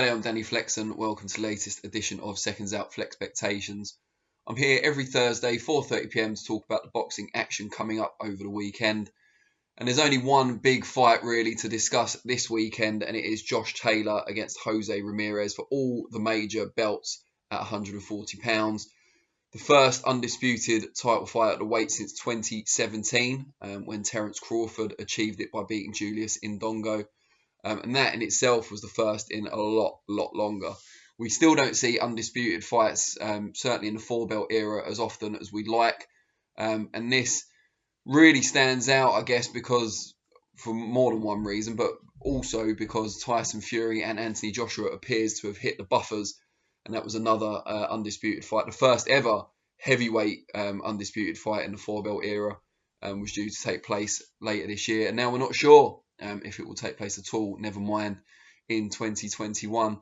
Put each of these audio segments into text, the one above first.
Hi there, I'm Danny Flexen. Welcome to the latest edition of SecondsOut FLEXpectations. I'm here every Thursday, 4:30 PM, to talk about the boxing action coming up over the weekend. And there's only one big fight really to discuss this weekend, and it is Josh Taylor against Jose Ramirez for all the major belts at 140 pounds. The first undisputed title fight at the weight since 2017, when Terence Crawford achieved it by beating Julius Indongo. And that in itself was the first in a lot longer. We still don't see undisputed fights, certainly in the four belt era, as often as we'd like. And this really stands out, I guess, because for more than one reason, but also because Tyson Fury and Anthony Joshua appears to have hit the buffers. And that was another undisputed fight. The first ever heavyweight undisputed fight in the four belt era was due to take place later this year. And now we're not sure if it will take place at all, never mind in 2021.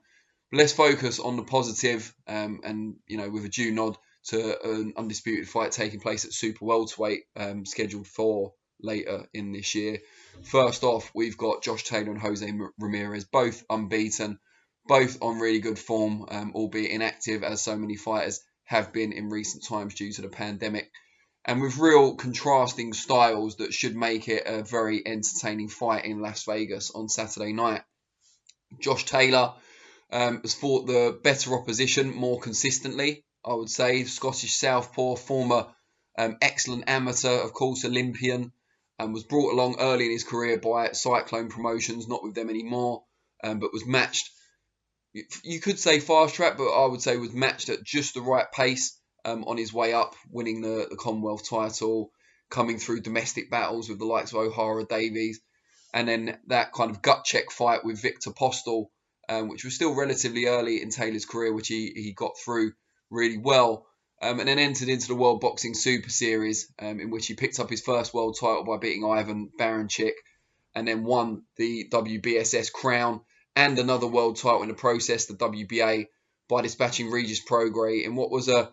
But let's focus on the positive, and with a due nod to an undisputed fight taking place at super welterweight, scheduled for later in this year. First off, we've got Josh Taylor and Jose Ramirez, both unbeaten, both on really good form, albeit inactive as so many fighters have been in recent times due to the pandemic. And with real contrasting styles that should make it a very entertaining fight in Las Vegas on Saturday night. Josh Taylor has fought the better opposition more consistently, I would say. Scottish southpaw, former excellent amateur, of course, Olympian, and was brought along early in his career by Cyclone Promotions, not with them anymore, but was matched. You could say fast track, but I would say was matched at just the right pace. On his way up, winning the Commonwealth title, coming through domestic battles with the likes of O'Hara Davies, and then that kind of gut check fight with Victor Postol, which was still relatively early in Taylor's career, which he got through really well, and then entered into the World Boxing Super Series, in which he picked up his first world title by beating Ivan Baranchyk, and then won the WBSS crown and another world title in the process, the WBA, by dispatching Regis Prograis in what was a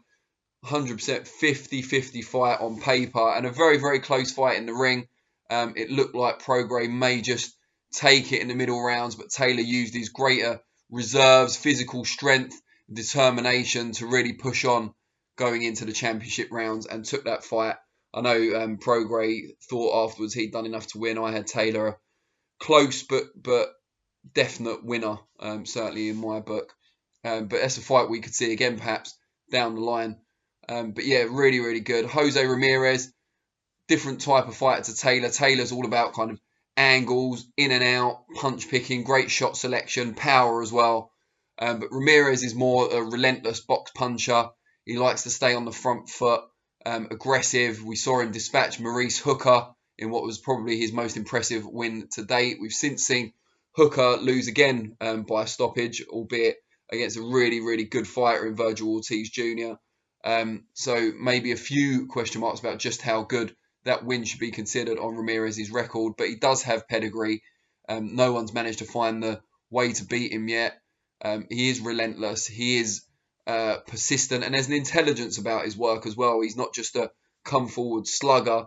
100% 50-50 fight on paper and a very, very close fight in the ring. It looked like Prograis may just take it in the middle rounds, but Taylor used his greater reserves, physical strength, determination to really push on going into the championship rounds and took that fight. I know Prograis thought afterwards he'd done enough to win. I had Taylor a close but definite winner, certainly in my book. But that's a fight we could see again perhaps down the line. But yeah, really, really good. Jose Ramirez, different type of fighter to Taylor. Taylor's all about kind of angles, in and out, punch picking, great shot selection, power as well. But Ramirez is more a relentless box puncher. He likes to stay on the front foot, aggressive. We saw him dispatch Maurice Hooker in what was probably his most impressive win to date. We've since seen Hooker lose again by a stoppage, albeit against a really, really good fighter in Virgil Ortiz Jr. So maybe a few question marks about just how good that win should be considered on Ramirez's record, but he does have pedigree. No one's managed to find the way to beat him yet. He is relentless. He is persistent, and there's an intelligence about his work as well. He's not just a come forward slugger.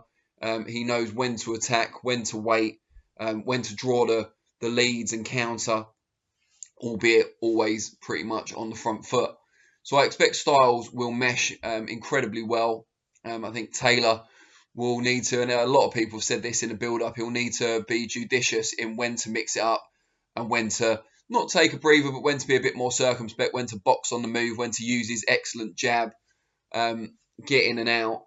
He knows when to attack, when to wait, when to draw the leads and counter, albeit always pretty much on the front foot. So I expect styles will mesh incredibly well. I think Taylor will need to, and a lot of people have said this in the build-up, he'll need to be judicious in when to mix it up and when to not take a breather, but when to be a bit more circumspect, when to box on the move, when to use his excellent jab, get in and out,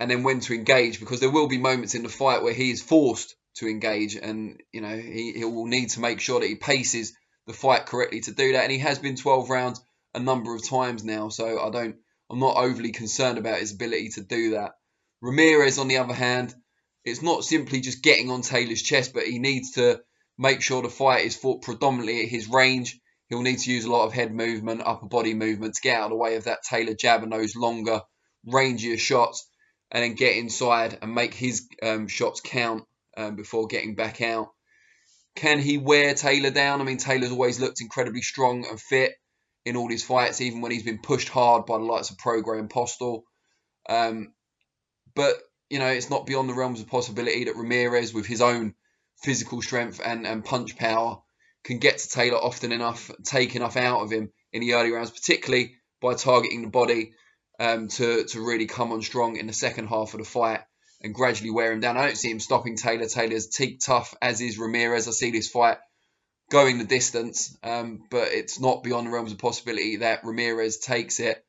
and then when to engage, because there will be moments in the fight where he is forced to engage, and he will need to make sure that he paces the fight correctly to do that. And he has been 12 rounds a number of times now, so I'm not overly concerned about his ability to do that. Ramirez, on the other hand, it's not simply just getting on Taylor's chest, but he needs to make sure the fight is fought predominantly at his range. He'll need to use a lot of head movement, upper body movement to get out of the way of that Taylor jab and those longer, rangier shots, and then get inside and make his shots count before getting back out. Can he wear Taylor down? I mean, Taylor's always looked incredibly strong and fit in all his fights, even when he's been pushed hard by the likes of Prograis and Postol. But, it's not beyond the realms of possibility that Ramirez, with his own physical strength and punch power, can get to Taylor often enough, take enough out of him in the early rounds, particularly by targeting the body, to really come on strong in the second half of the fight and gradually wear him down. I don't see him stopping Taylor. Taylor's teak tough, as is Ramirez. I see this fight going the distance, but it's not beyond the realms of possibility that Ramirez takes it.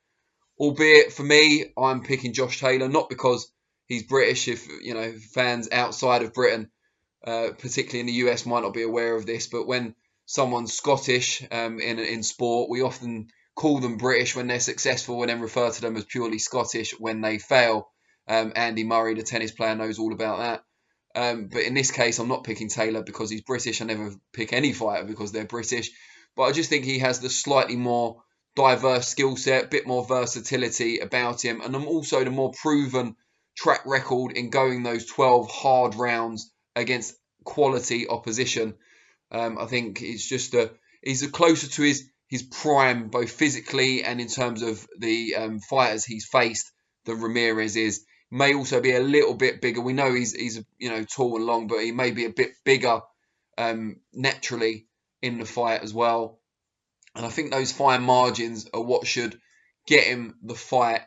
Albeit, for me, I'm picking Josh Taylor, not because he's British. If fans outside of Britain, particularly in the US, might not be aware of this, but when someone's Scottish in sport, we often call them British when they're successful and then refer to them as purely Scottish when they fail. Andy Murray, the tennis player, knows all about that. But in this case, I'm not picking Taylor because he's British. I never pick any fighter because they're British. But I just think he has the slightly more diverse skill set, bit more versatility about him, and also the more proven track record in going those 12 hard rounds against quality opposition. I think it's just he's closer to his prime, both physically and in terms of the fighters he's faced, than Ramirez is. May also be a little bit bigger. We know he's tall and long, but he may be a bit bigger naturally in the fight as well. And I think those fine margins are what should get him the fight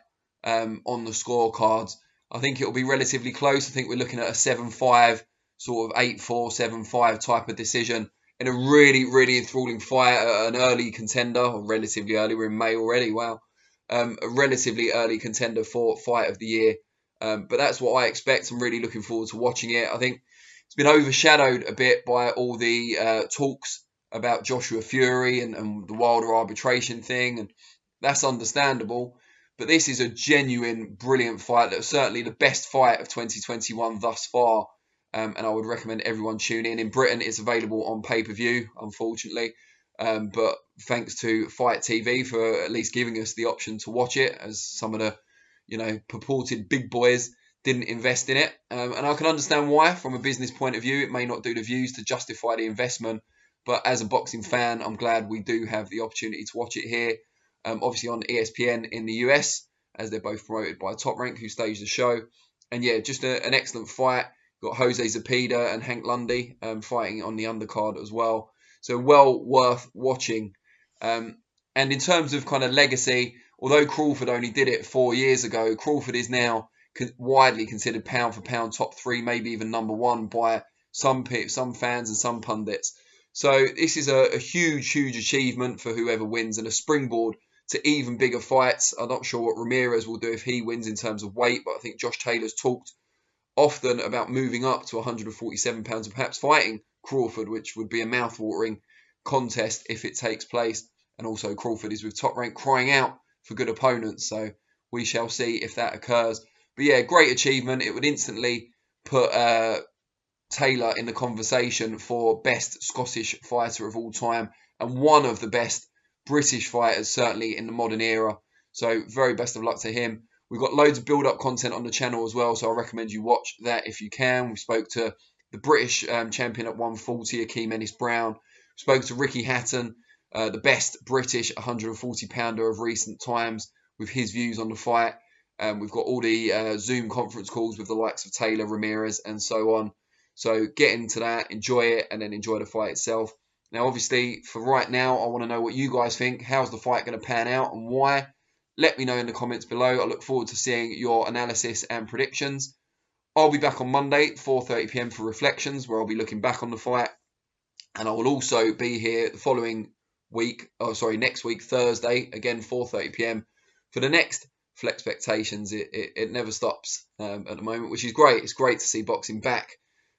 on the scorecards. I think it'll be relatively close. I think we're looking at a 7-5, sort of 8-4, 7-5 type of decision in a really, really enthralling fight, an early contender, or relatively early. We're in May already. Wow. A relatively early contender for fight of the year. But that's what I expect. I'm really looking forward to watching it. I think it's been overshadowed a bit by all the talks about Joshua Fury and the Wilder arbitration thing, and that's understandable. But this is a genuine, brilliant fight. That's certainly the best fight of 2021 thus far. And I would recommend everyone tune in. In Britain, it's available on pay-per-view, unfortunately. But thanks to Fight TV for at least giving us the option to watch it, as some of the purported big boys didn't invest in it. And I can understand why. From a business point of view, it may not do the views to justify the investment. But as a boxing fan, I'm glad we do have the opportunity to watch it here. Obviously on ESPN in the US, as they're both promoted by Top Rank, who staged the show. And yeah, just an excellent fight. Got Jose Zepeda and Hank Lundy fighting on the undercard as well. So well worth watching. And in terms of kind of legacy, although Crawford only did it 4 years ago, Crawford is now widely considered pound for pound top 3, maybe even number 1 by some fans and some pundits. So this is a huge, huge achievement for whoever wins and a springboard to even bigger fights. I'm not sure what Ramirez will do if he wins in terms of weight, but I think Josh Taylor's talked often about moving up to 147 pounds and perhaps fighting Crawford, which would be a mouth-watering contest if it takes place. And also Crawford is with Top Rank crying out for good opponents, so we shall see if that occurs. But yeah, great achievement. It would instantly put Taylor in the conversation for best Scottish fighter of all time and one of the best British fighters, certainly in the modern era. So very best of luck to him. We've got loads of build-up content on the channel as well, so I recommend you watch that if you can. We spoke to the British champion at 140, Akeem Ennis-Brown. We spoke to Ricky Hatton, the best British 140-pounder of recent times, with his views on the fight. We've got all the Zoom conference calls with the likes of Taylor, Ramirez, and so on. So get into that, enjoy it, and then enjoy the fight itself. Now, obviously, for right now, I want to know what you guys think. How's the fight going to pan out and why? Let me know in the comments below. I look forward to seeing your analysis and predictions. I'll be back on Monday, 4:30 p.m. for Reflections, where I'll be looking back on the fight. And I will also be here the following week, next week, Thursday, again, 4:30 p.m. for the next FLEXpectations. It never stops at the moment, which is great. It's great to see boxing back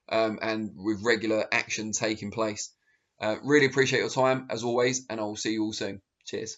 and with regular action taking place. Really appreciate your time, as always, and I will see you all soon. Cheers.